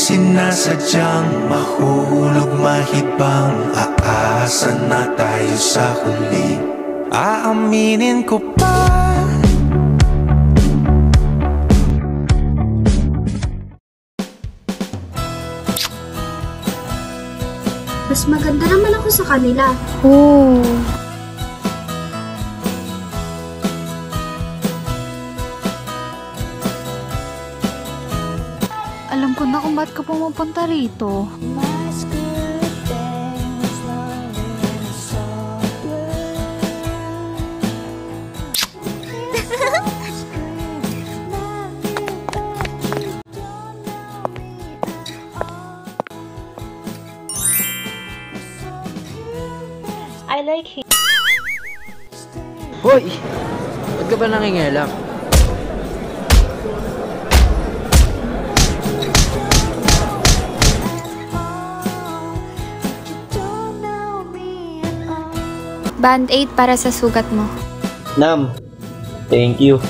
sinasadyang mahulog mahibang, aasa na tayo sa huli. Aaminin ko pa, mas maganda naman ako sa kanila. Oh. Alam ko na kung ba't ka pumapunta rito. I like him. Hoy! Ba't ka ba nangingialam? Band-Aid para sa sugat mo. Nam, thank you.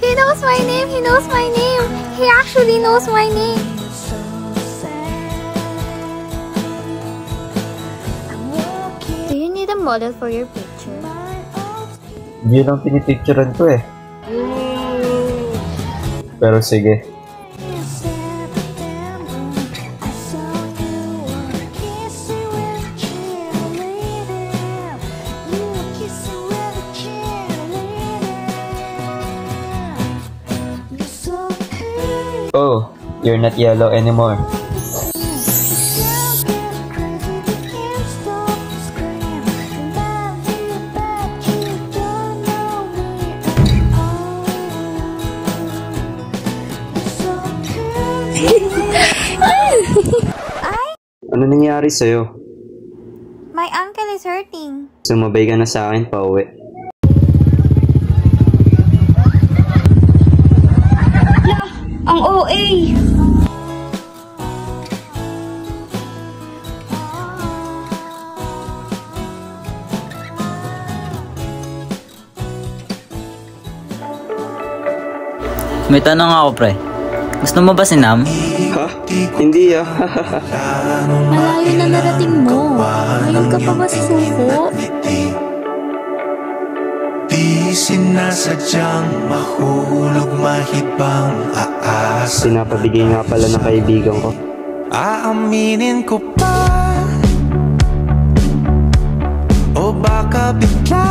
He knows my name! He knows my name! He actually knows my name! Do you need a model for your picture? Yun ang pinipicturean ko eh. Pero sige. Oh, you're not yellow anymore. Ano nangyari sa'yo? My ankle is hurting. Sumabay ka na sa akin pa uwi. Ang OA! May tanong ako, pre. Gusto mo ba si Nam? Ha? Hindi ah. Malayo na narating mo. Ngayon ka pa ba susuko? Di sinasadyang mahulog mahibang, aasa. Pinapabigay nga pala ng kaibigan ko. Aaminin ko pa, o baka bigla